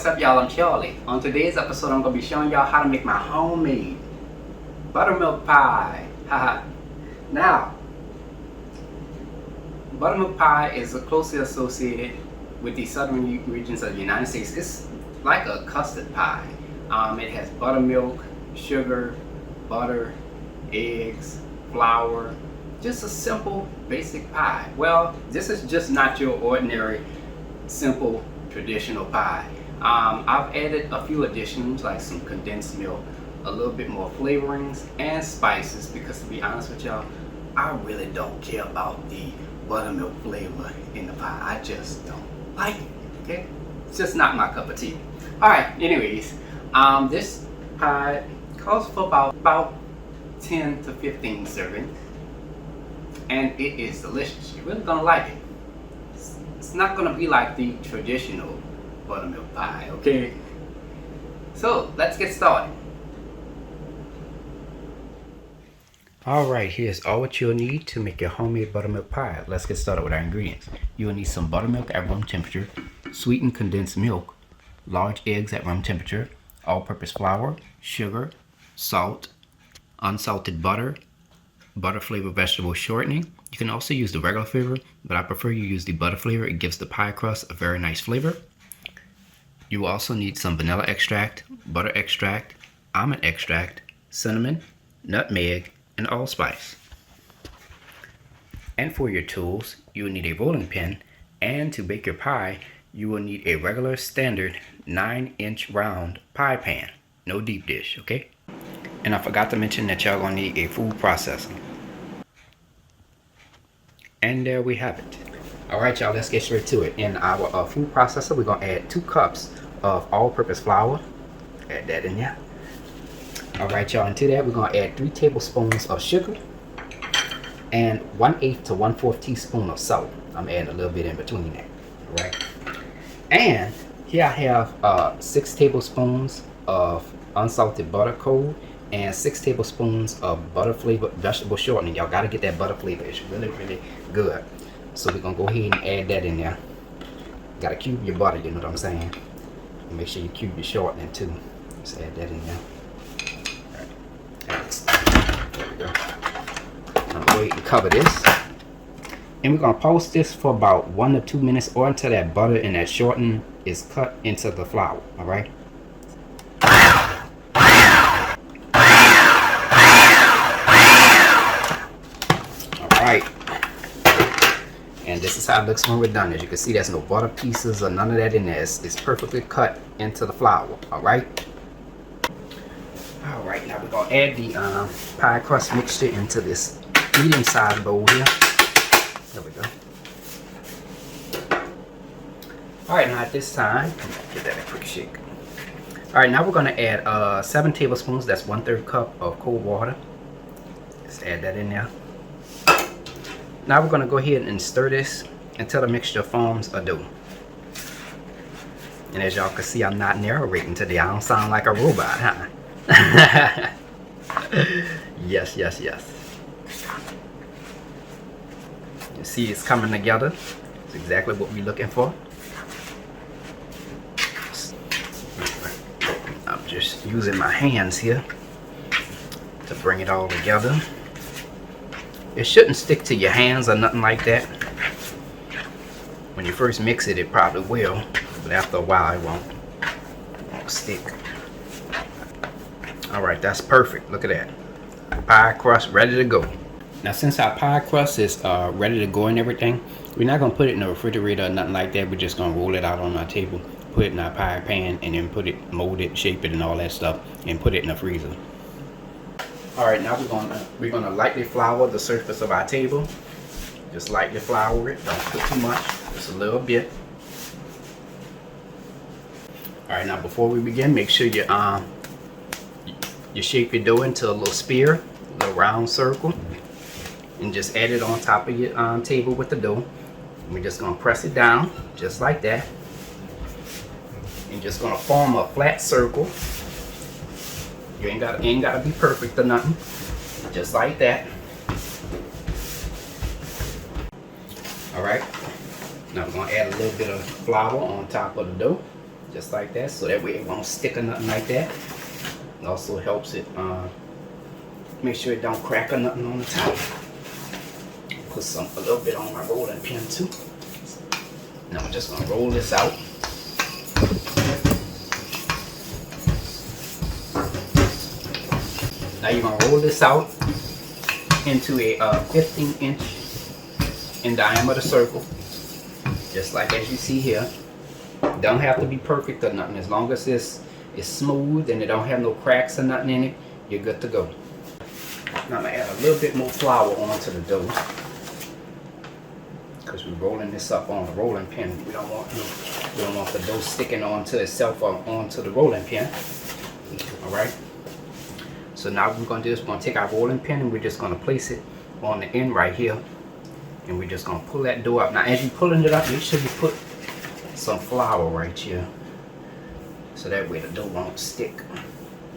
up, y'all? I'm Charlie. On today's episode, I'm going to be showing y'all how to make my homemade buttermilk pie. Haha. Now, buttermilk pie is closely associated with the southern regions of the United States. It's like a custard pie. It has buttermilk, sugar, butter, eggs, flour. Just a simple, basic pie. Well, this is just not your ordinary, simple, traditional pie. I've added a few additions like some condensed milk, a little bit more flavorings and spices, because to be honest with y'all, I really don't care about the buttermilk flavor in the pie. I just don't like it, okay? It's just not my cup of tea. Alright, anyways, this pie calls for about 10 to 15 servings, and it is delicious. You're really gonna like it. It's not gonna be like the traditional buttermilk pie, okay? So let's get started. Alright, here's all what you'll need to make your homemade buttermilk pie. Let's get started with our ingredients. You'll need some buttermilk at room temperature, sweetened condensed milk, large eggs at room temperature, all-purpose flour, sugar, salt, unsalted butter, butter flavored vegetable shortening. You can also use the regular flavor, but I prefer you use the butter flavor. It gives the pie crust a very nice flavor. You will also need some vanilla extract, butter extract, almond extract, cinnamon, nutmeg, and allspice. And for your tools, you will need a rolling pin, and to bake your pie, you will need a regular standard 9-inch round pie pan, no deep dish, okay? And I forgot to mention that y'all gonna need a food processor. And there we have it. Alright y'all, let's get straight to it. In our food processor, we're gonna add 2 cups of all-purpose flour. Add that in there. Alright y'all, into that we're gonna add 3 tablespoons of sugar and 1/8 to 1/4 teaspoon of salt. I'm adding a little bit in between that. Alright. And here I have 6 tablespoons of unsalted butter cold and 6 tablespoons of butter flavored vegetable shortening. Y'all gotta get that butter flavor. It's really, really good. So we're gonna go ahead and add that in there. Gotta cube your butter, you know what I'm saying? Make sure you cube your shortening too. Let's add that in there. There we go. I'm gonna go ahead and cover this. And we're gonna post this for about 1 to 2 minutes, or until that butter and that shortening is cut into the flour, alright? Alright. And this is how it looks when we're done. As you can see, there's no butter pieces or none of that in there. It's perfectly cut into the flour, alright? Alright, now we're gonna add the pie crust mixture into this medium-sized bowl here. There we go. Alright, now at this time, give that a quick shake. Alright, now we're gonna add 7 tablespoons, that's 1/3 cup of cold water. Just add that in there. Now we're gonna go ahead and stir this until the mixture forms a dough. And as y'all can see, I'm not narrating today. I don't sound like a robot, huh? Yes, yes, yes. You see it's coming together. It's exactly what we're looking for. I'm just using my hands here to bring it all together. It shouldn't stick to your hands or nothing like that. When you first mix it, it probably will, but after a while it won't stick. Alright, that's perfect. Look at that. Pie crust ready to go. Now since our pie crust is ready to go and everything, we're not going to put it in the refrigerator or nothing like that. We're just going to roll it out on our table, put it in our pie pan, and then mold it, shape it and all that stuff, and put it in the freezer. Alright, now we're gonna lightly flour the surface of our table. Just lightly flour it. Don't put too much, just a little bit. Alright, now before we begin, make sure you shape your dough into a little spear, a little round circle, and just add it on top of your table with the dough. And we're just gonna press it down, just like that. And just gonna form a flat circle. You ain't gotta be perfect or nothing. Just like that. Alright. Now we're gonna add a little bit of flour on top of the dough. just like that, so that way it won't stick or nothing like that. It also helps it make sure it don't crack or nothing on the top. Put a little bit on my rolling pin too. Now I'm just gonna roll this out. Now you're gonna roll this out into a 15-inch in diameter circle, just like as you see here. Don't have to be perfect or nothing. As long as this is smooth and it don't have no cracks or nothing in it, you're good to go. Now I'm gonna add a little bit more flour onto the dough, because we're rolling this up on the rolling pin. We don't want the dough sticking onto itself or onto the rolling pin. All right. So now what we're gonna do is we're gonna take our rolling pin and we're just gonna place it on the end right here, and we're just gonna pull that dough up. Now, as you're pulling it up, make sure you put some flour right here, so that way the dough won't stick.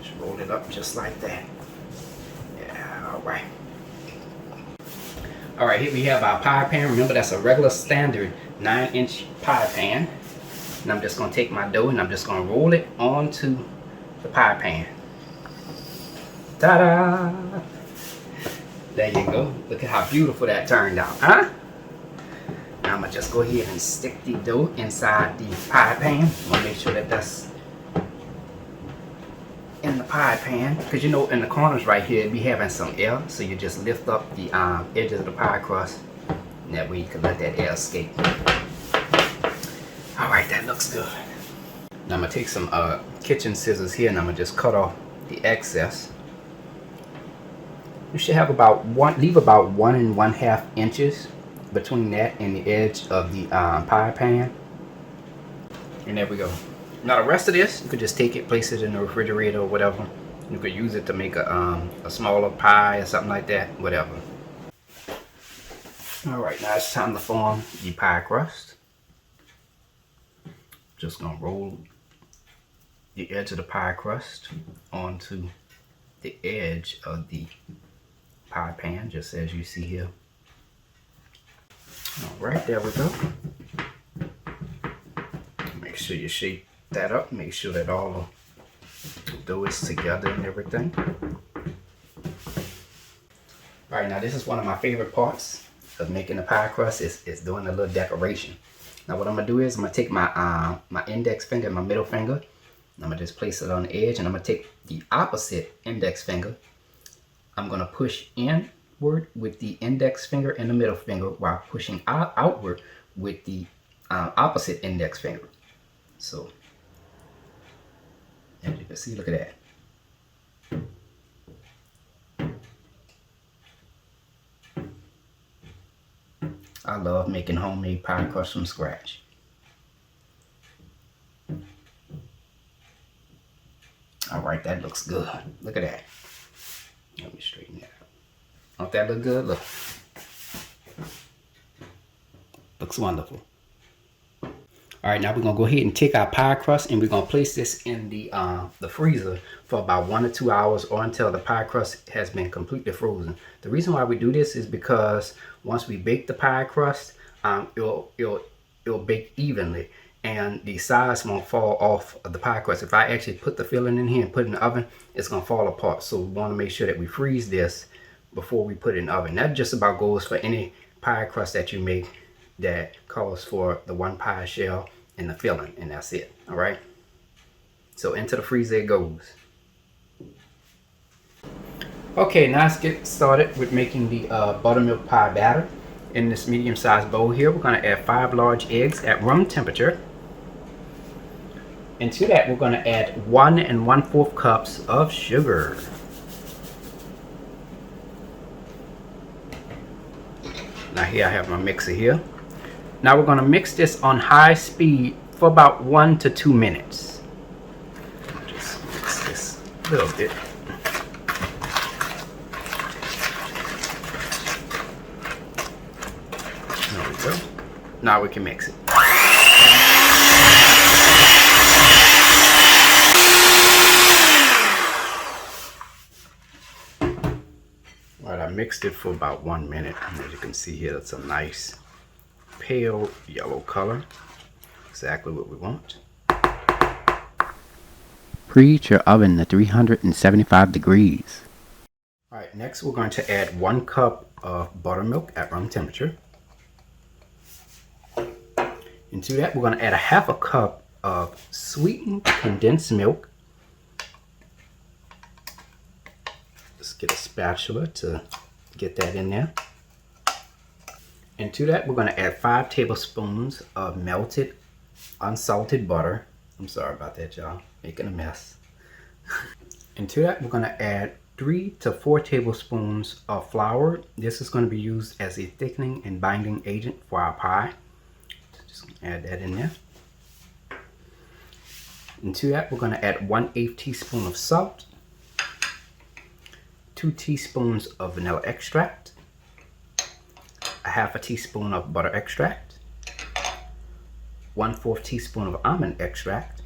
Just roll it up just like that. Yeah. All right. All right, here we have our pie pan. Remember, that's a regular standard 9-inch pie pan. And I'm just gonna take my dough and I'm just gonna roll it onto the pie pan. Ta-da! There you go. Look at how beautiful that turned out, huh? Now I'm gonna just go ahead and stick the dough inside the pie pan. I'm gonna make sure that that's in the pie pan, because you know in the corners right here be having some air, so you just lift up the edges of the pie crust, and that way you can let that air escape. All right, that looks good. Now I'm gonna take some kitchen scissors here and I'm gonna just cut off the excess. You should have leave about 1 1/2 inches between that and the edge of the pie pan. And there we go. Now the rest of this, you could just take it, place it in the refrigerator or whatever. You could use it to make a smaller pie or something like that, whatever. All right, now it's time to form the pie crust. Just gonna roll the edge of the pie crust onto the edge of the pie pan, just as you see here. All right, there we go. Make sure you shape that up. Make sure that all the dough is together and everything. All right, now this is one of my favorite parts of making the pie crust is doing a little decoration. Now what I'm gonna do is I'm gonna take my my index finger and my middle finger, and I'm gonna just place it on the edge, and I'm gonna take the opposite index finger. I'm gonna push inward with the index finger and the middle finger while pushing outward with the opposite index finger. So as you can see, look at that. I love making homemade pie crust from scratch. All right, that looks good. Look at that. Let me straighten that out. Don't that look good? Look. Looks wonderful. All right, now we're gonna go ahead and take our pie crust and we're gonna place this in the freezer for about 1 or 2 hours, or until the pie crust has been completely frozen. The reason why we do this is because once we bake the pie crust, it'll bake evenly, and the sides won't fall off of the pie crust. If I actually put the filling in here and put it in the oven, it's gonna fall apart. So we want to make sure that we freeze this before we put it in the oven. That just about goes for any pie crust that you make that calls for the 1 pie shell and the filling, and that's it. All right, so into the freezer it goes. Okay, now let's get started with making the buttermilk pie batter. In this medium-sized bowl here, we're going to add 5 large eggs at room temperature, and to that we're going to add 1 1/4 cups of sugar. Now here I have my mixer here. Now we're going to mix this on high speed for about 1 to 2 minutes. Just mix this a little bit. There we go. Now we can mix it. All right, I mixed it for about 1 minute. As you can see here, it's a nice pale yellow color, exactly what we want. Preheat your oven to 375 degrees. Alright, next we're going to add 1 cup of buttermilk at room temperature. Into that we're going to add a half a cup of sweetened condensed milk. Just get a spatula to get that in there. Into that we're going to add 5 tablespoons of melted unsalted butter. I'm sorry about that, y'all, making a mess. Into that we're going to add 3 to 4 tablespoons of flour. This is going to be used as a thickening and binding agent for our pie. Just add that in there. Into that we're going to add 1/8 teaspoon of salt, 2 teaspoons of vanilla extract, a half a teaspoon of butter extract, 1/4 teaspoon of almond extract,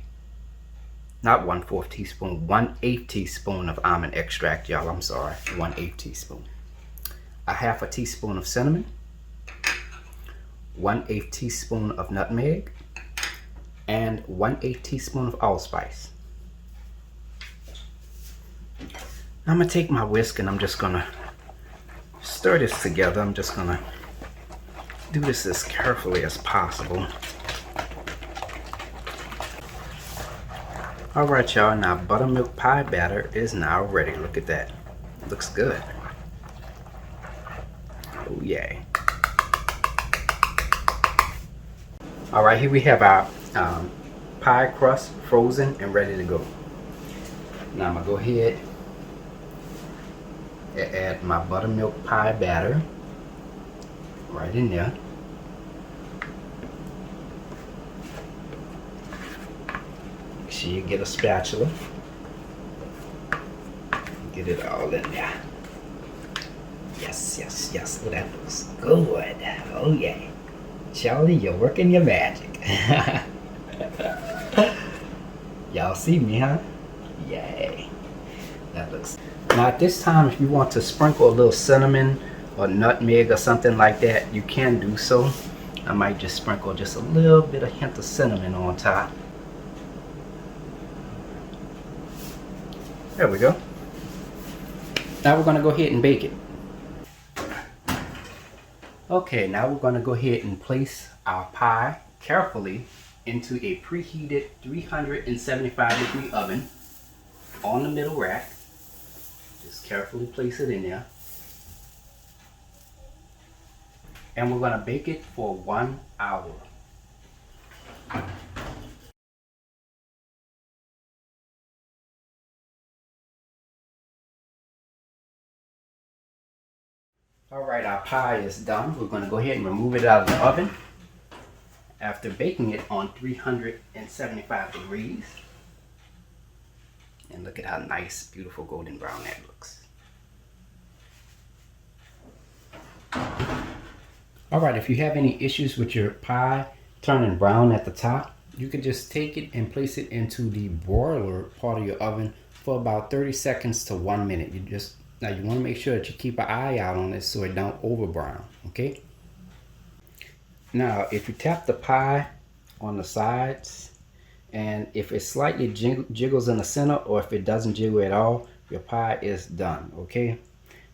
not 1/4 teaspoon, 1/8 teaspoon of almond extract, y'all, I'm sorry, 1/8 teaspoon, a half a teaspoon of cinnamon, 1/8 teaspoon of nutmeg, and 1/8 teaspoon of allspice. I'm gonna take my whisk and I'm just gonna stir this together. I'm just gonna do this as carefully as possible. Alright, y'all, now buttermilk pie batter is now ready. Look at that. Looks good. Oh yeah. Alright, here we have our pie crust frozen and ready to go. Now I'm gonna go ahead and add my buttermilk pie batter right in there. Make sure you get a spatula. Get it all in there. Yes, yes, yes. Oh, that looks good. Oh yeah. Charlie, you're working your magic. Y'all see me, huh? Yay. That looks... Now at this time, if you want to sprinkle a little cinnamon or nutmeg or something like that, you can do so. I might just sprinkle just a little bit of hint of cinnamon on top. There we go. Now we're going to go ahead and bake it. Okay, now we're going to go ahead and place our pie carefully into a preheated 375-degree oven on the middle rack. Just carefully place it in there. And we're going to bake it for 1 hour. Alright, our pie is done. We're going to go ahead and remove it out of the oven after baking it on 375 degrees. And look at how nice, beautiful golden brown that looks. Alright, if you have any issues with your pie turning brown at the top, you can just take it and place it into the broiler part of your oven for about 30 seconds to 1 minute. Now you want to make sure that you keep an eye out on it so it don't over brown, okay? Now if you tap the pie on the sides, and if it slightly jiggles in the center, or if it doesn't jiggle at all, your pie is done, okay?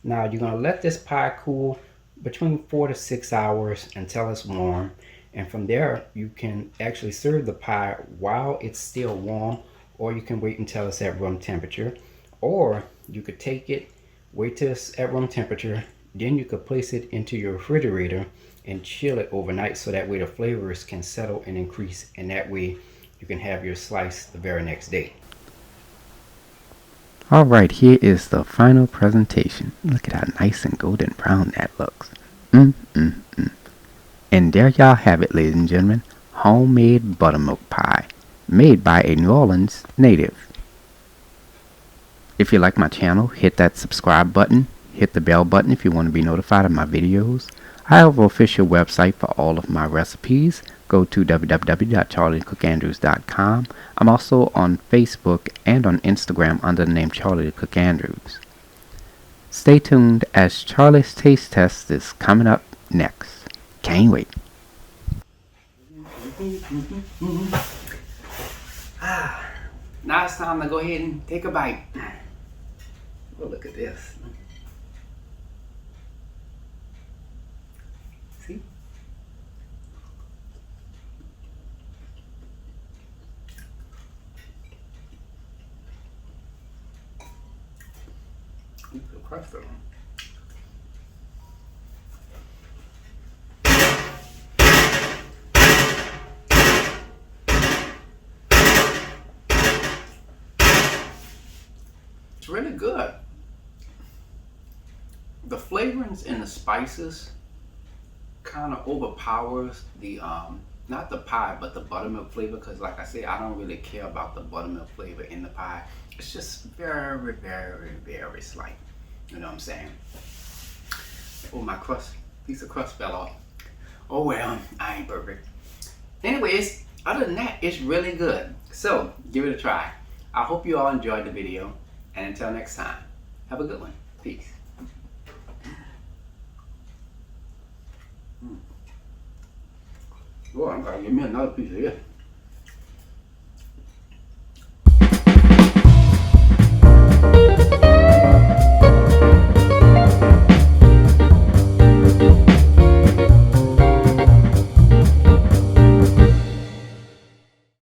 Now you're going to let this pie cool between 4 to 6 hours until it's warm, and from there you can actually serve the pie while it's still warm, or you can wait until it's at room temperature, or you could take it, wait till it's at room temperature, then you could place it into your refrigerator and chill it overnight, so that way the flavors can settle and increase, and that way you can have your slice the very next day. Alright, here is the final presentation. Look at how nice and golden brown that looks. And there y'all have it, ladies and gentlemen. Homemade buttermilk pie, made by a New Orleans native. If you like my channel, hit that subscribe button. Hit the bell button if you want to be notified of my videos. I have an official website for all of my recipes. Go to www.charliethecookandrews.com. I'm also on Facebook and on Instagram under the name Charlie the Cook Andrews. Stay tuned as Charlie's Taste Test is coming up next. Can't wait. Now now it's time to go ahead and take a bite. Oh, look at this. See? Look at the crust of them. It's really good. The flavorings and the spices kind of overpowers the not the pie but the buttermilk flavor, because like I said, I don't really care about the buttermilk flavor in the pie. It's just very, very, very slight. You know what I'm saying? Oh, my piece of crust fell off. Oh well, I ain't perfect. Anyways, other than that, it's really good. So give it a try. I hope you all enjoyed the video, and until next time, have a good one. Peace. Oh, I'm gonna give me another piece of this.